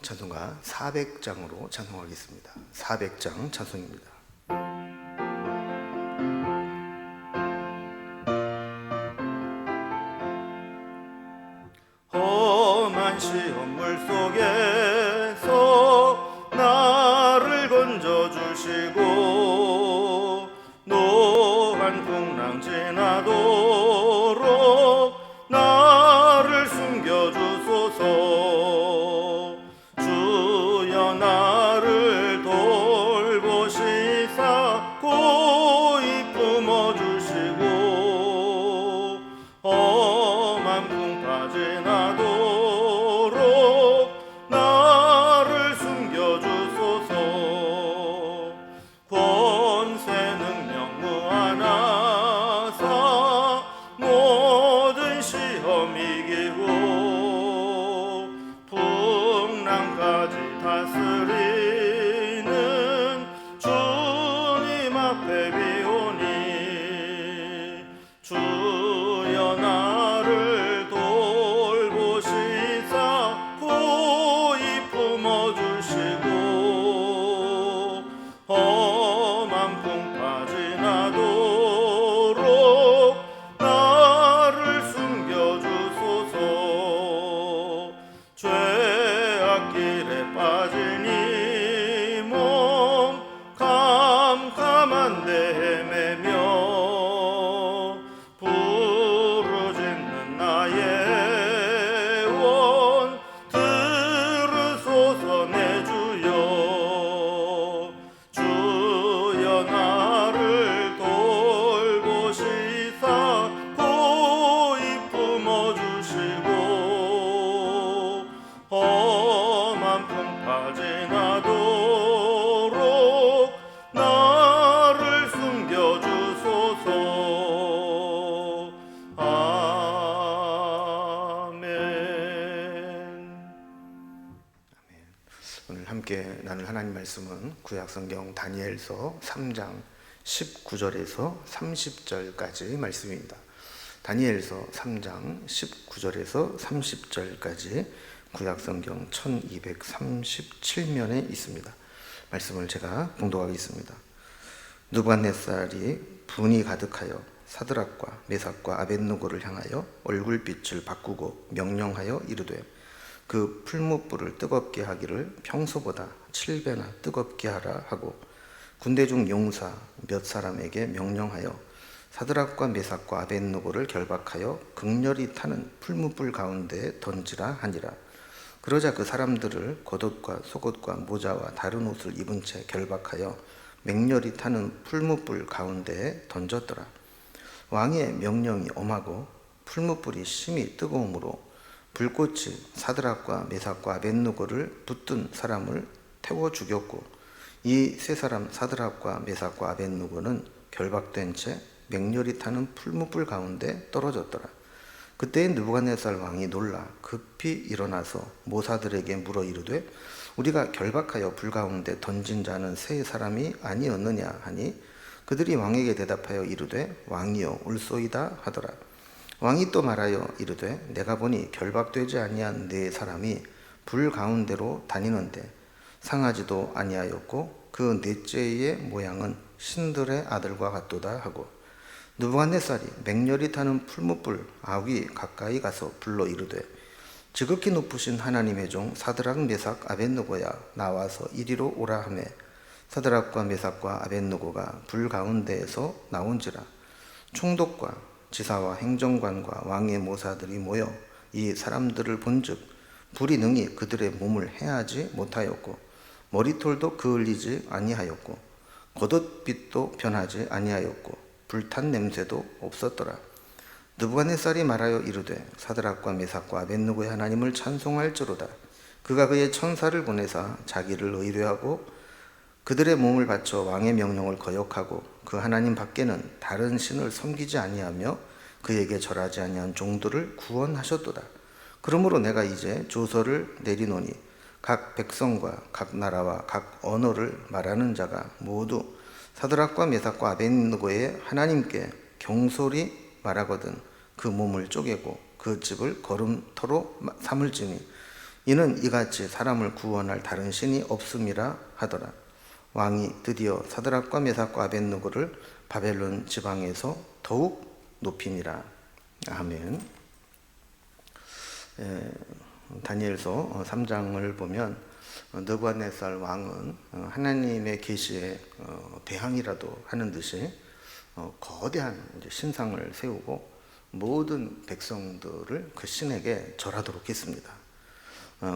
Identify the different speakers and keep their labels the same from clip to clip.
Speaker 1: 찬송가 400장으로 찬송하겠습니다. 400장 찬송입니다.
Speaker 2: 험한 시험물 속에서 나를 건져주시고 노한 풍랑 지나도록 나를 숨겨주소서. 주여 나를 돌보시사 고이 품어주시고 험한 풍파 지나도록 나를 숨겨주소서. 권세 능력 무한하사 모든 시험 이기고 풍랑까지 다스리는 주님 앞에 비오니 주여 나를 돌보시사 고이 품어주시고 험한 풍파 지나도록 나를 숨겨주소서. 죄악 길에 빠진 이 몸 캄캄한데 헤매며 부르짖는 나의 원 들으소서. 내 주여 주여 나를 돌보시사 고이 품어주시고 험한 풍파 지나도록 나를 숨겨주소서. 아멘.
Speaker 1: 오늘 함께 나눌 하나님 말씀은 구약성경 다니엘서 3장 19절에서 30절까지 말씀입니다. 다니엘서 3장 19절에서 30절까지 구약성경 1237면에 있습니다. 말씀을 제가 봉독하겠습니다. 느부갓네살이 분이 가득하여 사드락과 메삭과 아벳느고를 향하여 얼굴빛을 바꾸고 명령하여 이르되 그 풀무불을 뜨겁게 하기를 평소보다 7배나 뜨겁게 하라 하고 군대 중 용사 몇 사람에게 명령하여 사드락과 메삭과 아벳느고를 결박하여 극렬히 타는 풀무불 가운데에 던지라 하니라. 그러자 그 사람들을 겉옷과 속옷과 모자와 다른 옷을 입은 채 결박하여 맹렬히 타는 풀무불 가운데에 던졌더라. 왕의 명령이 엄하고 풀무불이 심히 뜨거움으로 불꽃이 사드락과 메삭과 아벳느고를 붙든 사람을 태워 죽였고 이 세 사람 사드락과 메삭과 아벳느고는 결박된 채 맹렬히 타는 풀무불 가운데 떨어졌더라. 그때 느부갓네살 왕이 놀라 급히 일어나서 모사들에게 물어 이르되 우리가 결박하여 불 가운데 던진 자는 세 사람이 아니었느냐 하니 그들이 왕에게 대답하여 이르되 왕이여 울소이다 하더라. 왕이 또 말하여 이르되 내가 보니 결박되지 아니한 네 사람이 불 가운데로 다니는데 상하지도 아니하였고 그 넷째의 모양은 신들의 아들과 같도다 하고 느부갓네살이 맹렬히 타는 풀무불 아위 가까이 가서 불러 이르되 지극히 높으신 하나님의 종 사드락 메삭 아벳느고야 나와서 이리로 오라 하매 사드락과 메삭과 아벳느고가 불 가운데에서 나온지라. 총독과 지사와 행정관과 왕의 모사들이 모여 이 사람들을 본즉 불이 능히 그들의 몸을 해하지 못하였고 머리털도 그을리지 아니하였고 겉옷빛도 변하지 아니하였고 불탄 냄새도 없었더라. 느부갓네살이 말하여 이르되 사드락과 메삭과 아벳느고의 하나님을 찬송할지로다. 그가 그의 천사를 보내사 자기를 의뢰하고 그들의 몸을 바쳐 왕의 명령을 거역하고 그 하나님 밖에는 다른 신을 섬기지 아니하며 그에게 절하지 아니한 종들을 구원하셨도다. 그러므로 내가 이제 조서를 내리노니 각 백성과 각 나라와 각 언어를 말하는 자가 모두 사드락과 메삭과 아벳느고의 하나님께 경솔히 말하거든 그 몸을 쪼개고 그 집을 걸음터로 삼을지니 이는 이같이 사람을 구원할 다른 신이 없음이라 하더라. 왕이 드디어 사드락과 메삭과 아벳느고를 바벨론 지방에서 더욱 높이니라. 아멘. 다니엘서 3장을 보면 느부갓네살 왕은 하나님의 계시에 대항이라도 하는 듯이 거대한 신상을 세우고 모든 백성들을 그 신에게 절하도록 했습니다.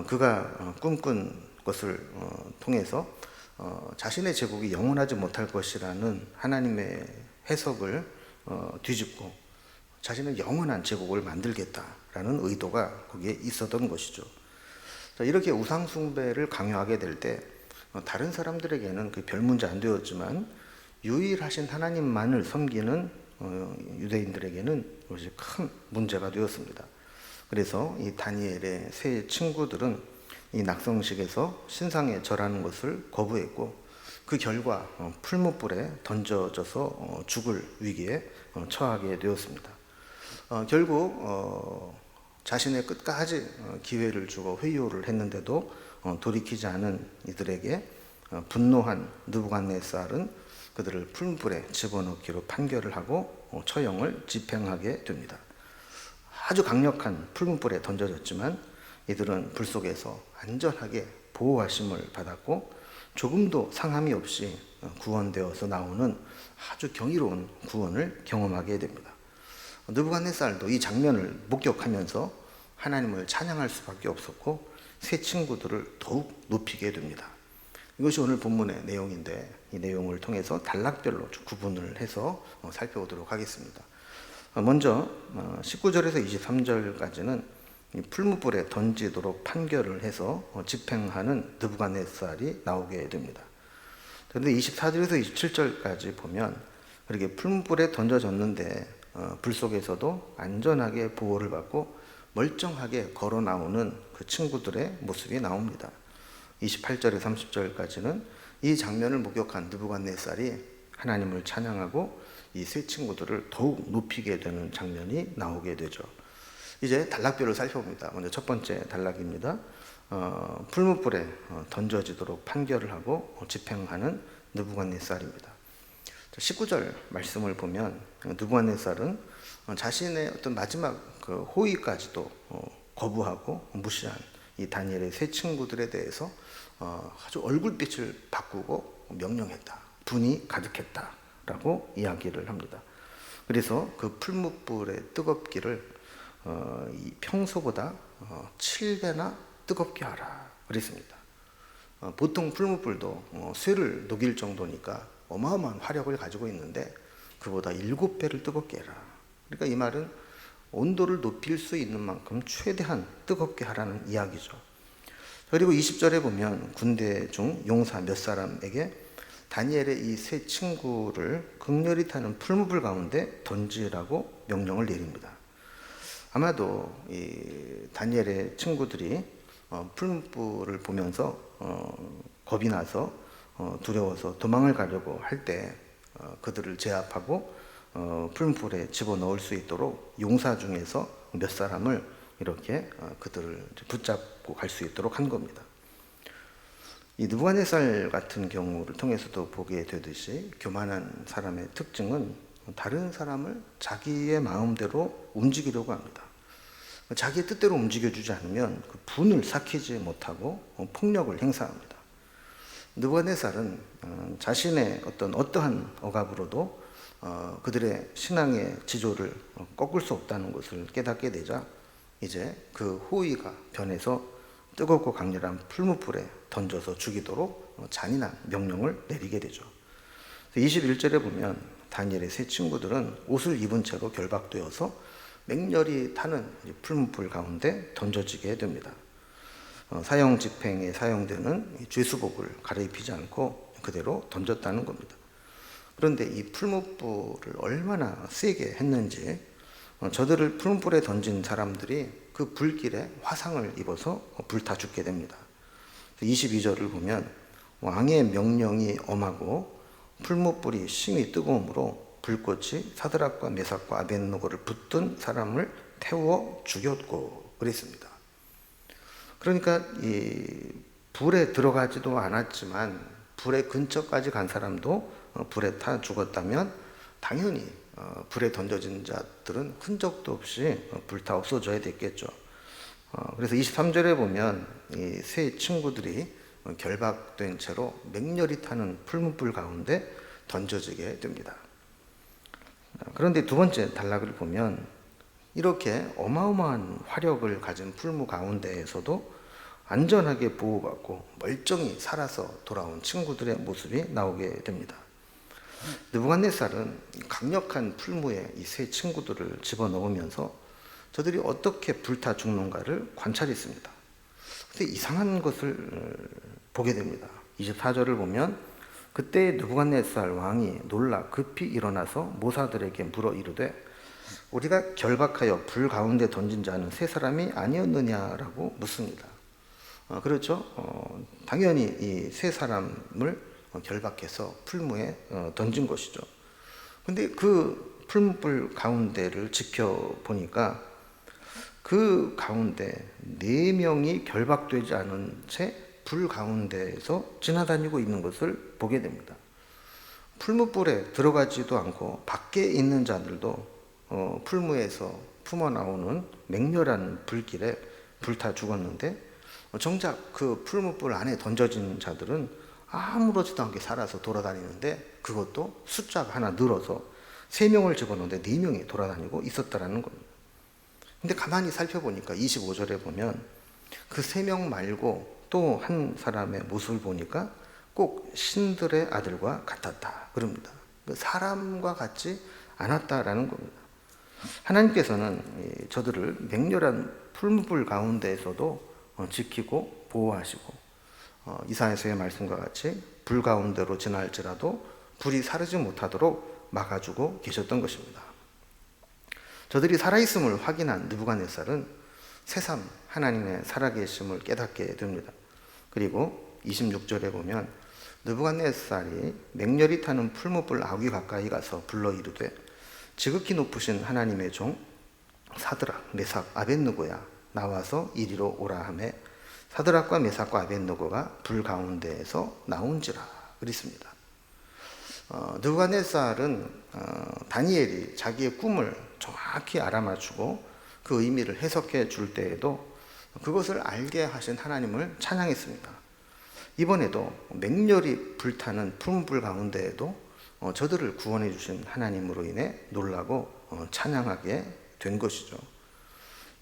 Speaker 1: 그가 꿈꾼 것을 통해서 자신의 제국이 영원하지 못할 것이라는 하나님의 해석을 뒤집고 자신은 영원한 제국을 만들겠다라는 의도가 거기에 있었던 것이죠. 이렇게 우상 숭배를 강요하게 될 때 다른 사람들에게는 그 별 문제 안 되었지만 유일하신 하나님만을 섬기는 유대인들에게는 이것이 큰 문제가 되었습니다. 그래서 이 다니엘의 세 친구들은 이 낙성식에서 신상에 절하는 것을 거부했고 그 결과 풀무불에 던져져서 죽을 위기에 처하게 되었습니다. 결국 자신의 끝까지 기회를 주고 회유를 했는데도 돌이키지 않은 이들에게 분노한 느부갓네살은 그들을 풀무불에 집어넣기로 판결을 하고 처형을 집행하게 됩니다. 아주 강력한 풀무불에 던져졌지만 이들은 불 속에서 안전하게 보호하심을 받았고 조금도 상함이 없이 구원되어서 나오는 아주 경이로운 구원을 경험하게 됩니다. 느부갓네살도 이 장면을 목격하면서 하나님을 찬양할 수밖에 없었고 세 친구들을 더욱 높이게 됩니다. 이것이 오늘 본문의 내용인데 이 내용을 통해서 단락별로 구분을 해서 살펴보도록 하겠습니다. 먼저 19절에서 23절까지는 풀무불에 던지도록 판결을 해서 집행하는 느부갓네살이 나오게 됩니다. 그런데 24절에서 27절까지 보면 그렇게 풀무불에 던져졌는데 불 속에서도 안전하게 보호를 받고 멀쩡하게 걸어 나오는 그 친구들의 모습이 나옵니다. 28절에서 30절까지는 이 장면을 목격한 느부갓네살이 하나님을 찬양하고 이 세 친구들을 더욱 높이게 되는 장면이 나오게 되죠. 이제 단락별을 살펴봅니다. 먼저 첫 번째 단락입니다. 풀무불에 던져지도록 판결을 하고 집행하는 느부갓네살입니다. 19절 말씀을 보면 느부갓네살은 자신의 어떤 마지막 그 호의까지도 거부하고 무시한 이 다니엘의 세 친구들에 대해서 아주 얼굴빛을 바꾸고 명령했다. 분이 가득했다라고 이야기를 합니다. 그래서 그 풀무불의 뜨겁기를 평소보다 7배나 뜨겁게 하라 그랬습니다. 보통 풀무불도 쇠를 녹일 정도니까 어마어마한 화력을 가지고 있는데 그보다 7배를 뜨겁게 해라. 그러니까 이 말은 온도를 높일 수 있는 만큼 최대한 뜨겁게 하라는 이야기죠. 그리고 20절에 보면 군대 중 용사 몇 사람에게 다니엘의 이 세 친구를 극렬히 타는 풀무불 가운데 던지라고 명령을 내립니다. 아마도 이 다니엘의 친구들이 풀무불을 보면서 겁이 나서 두려워서 도망을 가려고 할 때 그들을 제압하고 풀무불에 집어넣을 수 있도록 용사 중에서 몇 사람을 이렇게 그들을 붙잡고 갈 수 있도록 한 겁니다. 이 느부갓네살 같은 경우를 통해서도 보게 되듯이 교만한 사람의 특징은 다른 사람을 자기의 마음대로 움직이려고 합니다. 자기의 뜻대로 움직여주지 않으면 그 분을 삭히지 못하고 폭력을 행사합니다. 느부갓네살은 자신의 어떠한 억압으로도 그들의 신앙의 지조를 꺾을 수 없다는 것을 깨닫게 되자 이제 그 호의가 변해서 뜨겁고 강렬한 풀무불에 던져서 죽이도록 잔인한 명령을 내리게 되죠. 21절에 보면 다니엘의 세 친구들은 옷을 입은 채로 결박되어서 맹렬히 타는 풀무불 가운데 던져지게 됩니다. 사형 집행에 사용되는 죄수복을 갈아입히지 않고 그대로 던졌다는 겁니다. 그런데 이 풀무불을 얼마나 세게 했는지 저들을 풀무불에 던진 사람들이 그 불길에 화상을 입어서 불타 죽게 됩니다. 22절을 보면 왕의 명령이 엄하고 풀무불이 심히 뜨거움으로 불꽃이 사드락과 메삭과 아벳느고를 붙든 사람을 태워 죽였고 그랬습니다. 그러니까 이 불에 들어가지도 않았지만 불의 근처까지 간 사람도 불에 타 죽었다면 당연히 불에 던져진 자들은 흔적도 없이 불타 없어져야 됐겠죠. 그래서 23절에 보면 이 세 친구들이 결박된 채로 맹렬히 타는 풀무불 가운데 던져지게 됩니다. 그런데 두 번째 단락을 보면 이렇게 어마어마한 화력을 가진 풀무 가운데에서도 안전하게 보호받고 멀쩡히 살아서 돌아온 친구들의 모습이 나오게 됩니다. 느부갓네살은 강력한 풀무에 이 세 친구들을 집어넣으면서 저들이 어떻게 불타 죽는가를 관찰했습니다. 근데 이상한 것을 보게 됩니다. 24절을 보면 그때 느부갓네살 왕이 놀라 급히 일어나서 모사들에게 물어 이르되 우리가 결박하여 불 가운데 던진 자는 세 사람이 아니었느냐라고 묻습니다. 그렇죠. 당연히 이 세 사람을 결박해서 풀무에 던진 것이죠. 근데 그 풀무불 가운데를 지켜보니까 그 가운데 4명이 결박되지 않은 채 불 가운데에서 지나다니고 있는 것을 보게 됩니다. 풀무불에 들어가지도 않고 밖에 있는 자들도 풀무에서 품어 나오는 맹렬한 불길에 불타 죽었는데 정작 그 풀무불 안에 던져진 자들은 아무렇지도 않게 살아서 돌아다니는데 그것도 숫자가 하나 늘어서 3명을 집어넣는데 4명이 돌아다니고 있었다라는 겁니다. 근데 가만히 살펴보니까 25절에 보면 그 3명 말고 또 한 사람의 모습을 보니까 꼭 신들의 아들과 같았다 그럽니다. 사람과 같지 않았다라는 겁니다. 하나님께서는 저들을 맹렬한 풀무불 가운데에서도 지키고 보호하시고 이사야서의 말씀과 같이 불 가운데로 지날지라도 불이 사르지 못하도록 막아주고 계셨던 것입니다. 저들이 살아있음을 확인한 느부갓네살은 새삼 하나님의 살아계심을 깨닫게 됩니다. 그리고 26절에 보면 느부갓네살이 맹렬히 타는 풀무불 아귀 가까이 가서 불러 이르되 지극히 높으신 하나님의 종 사드락 메삭 아벳느고야 나와서 이리로 오라 하매 사드락과 메삭과 아벳느고가 불 가운데에서 나온지라 그랬습니다. 느부갓네살은 다니엘이 자기의 꿈을 정확히 알아맞추고 그 의미를 해석해 줄 때에도 그것을 알게 하신 하나님을 찬양했습니다. 이번에도 맹렬히 불타는 풀무불 가운데에도 저들을 구원해 주신 하나님으로 인해 놀라고 찬양하게 된 것이죠.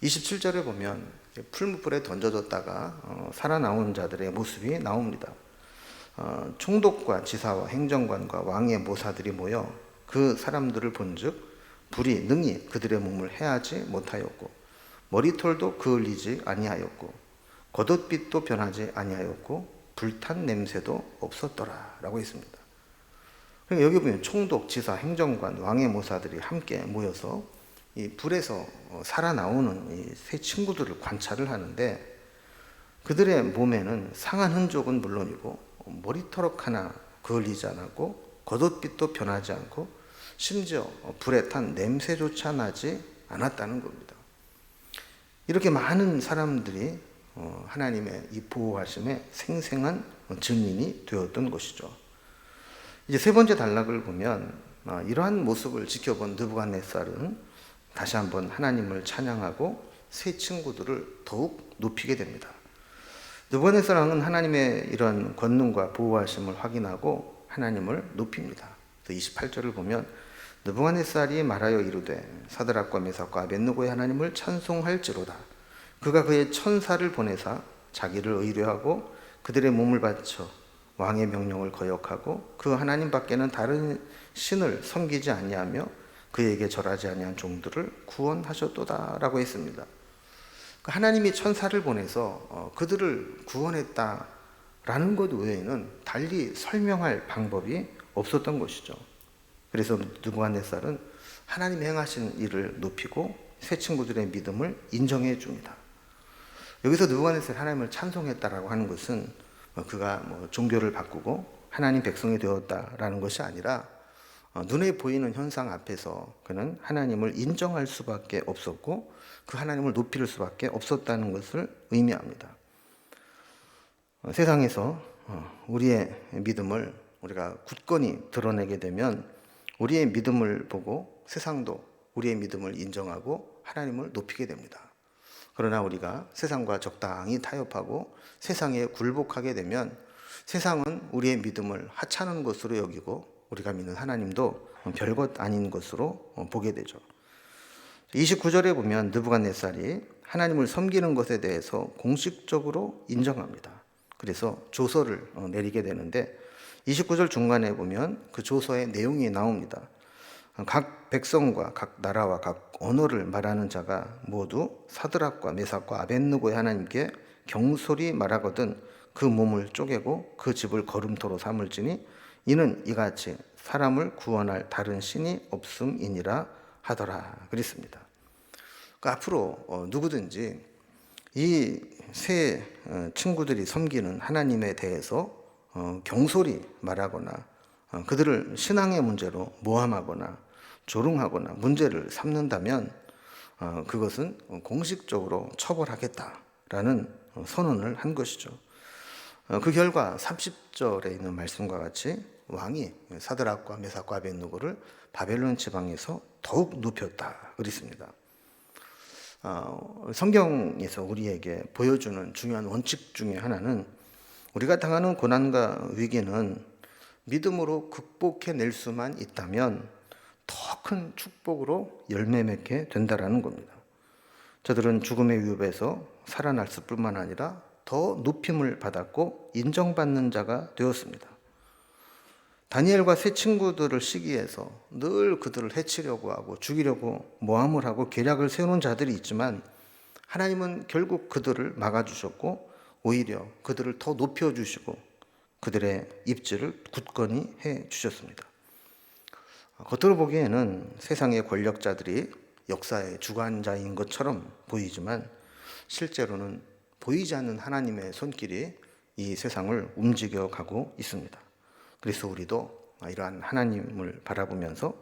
Speaker 1: 27절에 보면 풀무불에 던져졌다가 살아나온 자들의 모습이 나옵니다. 총독과 지사와 행정관과 왕의 모사들이 모여 그 사람들을 본즉 불이 능히 그들의 몸을 해하지 못하였고 머리털도 그을리지 아니하였고 겉옷빛도 변하지 아니하였고 불탄 냄새도 없었더라 라고 했습니다. 여기 보면 총독, 지사, 행정관, 왕의 모사들이 함께 모여서 이 불에서 살아나오는 이 세 친구들을 관찰을 하는데 그들의 몸에는 상한 흔적은 물론이고 머리털 하나 그을리지 않았고 겉옷빛도 변하지 않고 심지어 불에 탄 냄새조차 나지 않았다는 겁니다. 이렇게 많은 사람들이 하나님의 이 보호하심에 생생한 증인이 되었던 것이죠. 이제 세 번째 단락을 보면 이러한 모습을 지켜본 느부갓네살은 다시 한번 하나님을 찬양하고 세 친구들을 더욱 높이게 됩니다. 느부갓네살 왕은 하나님의 이런 권능과 보호하심을 확인하고 하나님을 높입니다. 28절을 보면 느부갓네살이 말하여 이르되 사드락과 메삭과 아벳느고의 하나님을 찬송할지로다. 그가 그의 천사를 보내사 자기를 의뢰하고 그들의 몸을 바쳐 왕의 명령을 거역하고 그 하나님 밖에는 다른 신을 섬기지 아니하며 그에게 절하지 아니한 종들을 구원하셨도다라고 했습니다. 하나님이 천사를 보내서 그들을 구원했다라는 것 외에는 달리 설명할 방법이 없었던 것이죠. 그래서 느부갓네살은 하나님이 행하신 일을 높이고 세 친구들의 믿음을 인정해 줍니다. 여기서 느부갓네살이 하나님을 찬송했다라고 하는 것은 그가 종교를 바꾸고 하나님 백성이 되었다라는 것이 아니라 눈에 보이는 현상 앞에서 그는 하나님을 인정할 수밖에 없었고 그 하나님을 높일 수밖에 없었다는 것을 의미합니다. 세상에서 우리의 믿음을 우리가 굳건히 드러내게 되면 우리의 믿음을 보고 세상도 우리의 믿음을 인정하고 하나님을 높이게 됩니다. 그러나 우리가 세상과 적당히 타협하고 세상에 굴복하게 되면 세상은 우리의 믿음을 하찮은 것으로 여기고 우리가 믿는 하나님도 별것 아닌 것으로 보게 되죠. 29절에 보면 느부갓네살이 하나님을 섬기는 것에 대해서 공식적으로 인정합니다. 그래서 조서를 내리게 되는데 29절 중간에 보면 그 조서의 내용이 나옵니다. 각 백성과 각 나라와 각 언어를 말하는 자가 모두 사드락과 메삭과 아벳느고의 하나님께 경솔히 말하거든 그 몸을 쪼개고 그 집을 거름토로 삼을지니 이는 이같이 사람을 구원할 다른 신이 없음이니라 하더라 그랬습니다. 그러니까 앞으로 누구든지 이 세 친구들이 섬기는 하나님에 대해서 경솔히 말하거나 그들을 신앙의 문제로 모함하거나 조롱하거나 문제를 삼는다면 그것은 공식적으로 처벌하겠다라는 선언을 한 것이죠. 그 결과 30절에 있는 말씀과 같이 왕이 사드락과 메삭과 아벳느고를 바벨론 지방에서 더욱 높였다 그랬습니다. 성경에서 우리에게 보여주는 중요한 원칙 중에 하나는 우리가 당하는 고난과 위기는 믿음으로 극복해낼 수만 있다면 더 큰 축복으로 열매 맺게 된다라는 겁니다. 저들은 죽음의 위협에서 살아났을 뿐만 아니라 더 높임을 받았고 인정받는 자가 되었습니다. 다니엘과 세 친구들을 시기해서 늘 그들을 해치려고 하고 죽이려고 모함을 하고 계략을 세우는 자들이 있지만 하나님은 결국 그들을 막아주셨고 오히려 그들을 더 높여주시고 그들의 입지를 굳건히 해주셨습니다. 겉으로 보기에는 세상의 권력자들이 역사의 주관자인 것처럼 보이지만 실제로는 보이지 않는 하나님의 손길이 이 세상을 움직여가고 있습니다. 그래서 우리도 이러한 하나님을 바라보면서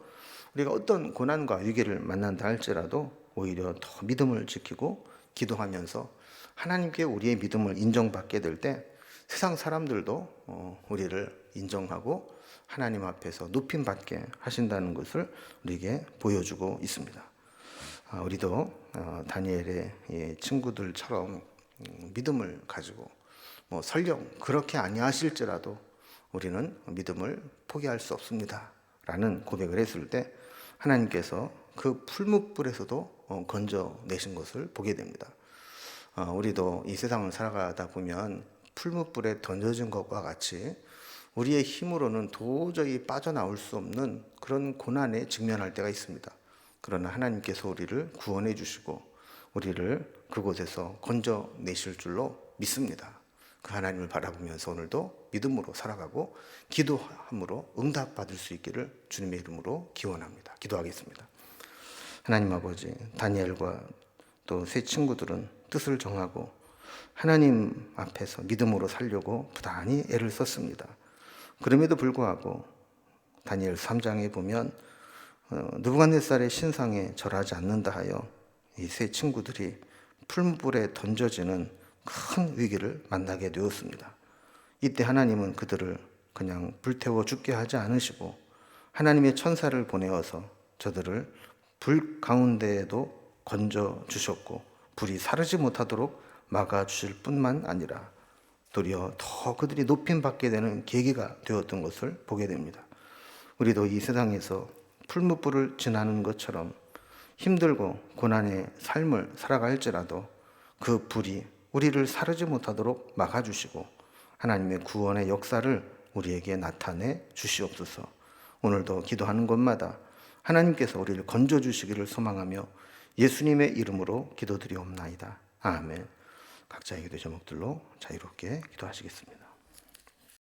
Speaker 1: 우리가 어떤 고난과 위기를 만난다 할지라도 오히려 더 믿음을 지키고 기도하면서 하나님께 우리의 믿음을 인정받게 될 때 세상 사람들도 우리를 인정하고 하나님 앞에서 높임받게 하신다는 것을 우리에게 보여주고 있습니다. 우리도 다니엘의 친구들처럼 믿음을 가지고 설령 그렇게 아니하실지라도 우리는 믿음을 포기할 수 없습니다 라는 고백을 했을 때 하나님께서 그 풀무불에서도 건져내신 것을 보게 됩니다. 우리도 이 세상을 살아가다 보면 풀무불에 던져진 것과 같이 우리의 힘으로는 도저히 빠져나올 수 없는 그런 고난에 직면할 때가 있습니다. 그러나 하나님께서 우리를 구원해 주시고 우리를 그곳에서 건져내실 줄로 믿습니다. 그 하나님을 바라보면서 오늘도 믿음으로 살아가고 기도함으로 응답받을 수 있기를 주님의 이름으로 기원합니다. 기도하겠습니다. 하나님 아버지, 다니엘과 또 세 친구들은 뜻을 정하고 하나님 앞에서 믿음으로 살려고 부단히 애를 썼습니다. 그럼에도 불구하고 다니엘 3장에 보면 느부갓네살의 신상에 절하지 않는다 하여 이 세 친구들이 풀무불에 던져지는 큰 위기를 만나게 되었습니다. 이때 하나님은 그들을 그냥 불태워 죽게 하지 않으시고 하나님의 천사를 보내어서 저들을 불 가운데에도 건져 주셨고 불이 사르지 못하도록 막아주실 뿐만 아니라 도리어 더 그들이 높임받게 되는 계기가 되었던 것을 보게 됩니다. 우리도 이 세상에서 풀무불을 지나는 것처럼 힘들고 고난의 삶을 살아갈지라도 그 불이 우리를 사르지 못하도록 막아주시고 하나님의 구원의 역사를 우리에게 나타내 주시옵소서. 오늘도 기도하는 곳마다 하나님께서 우리를 건져주시기를 소망하며 예수님의 이름으로 기도드리옵나이다. 아멘. 각자의 기도 제목들로 자유롭게 기도하시겠습니다.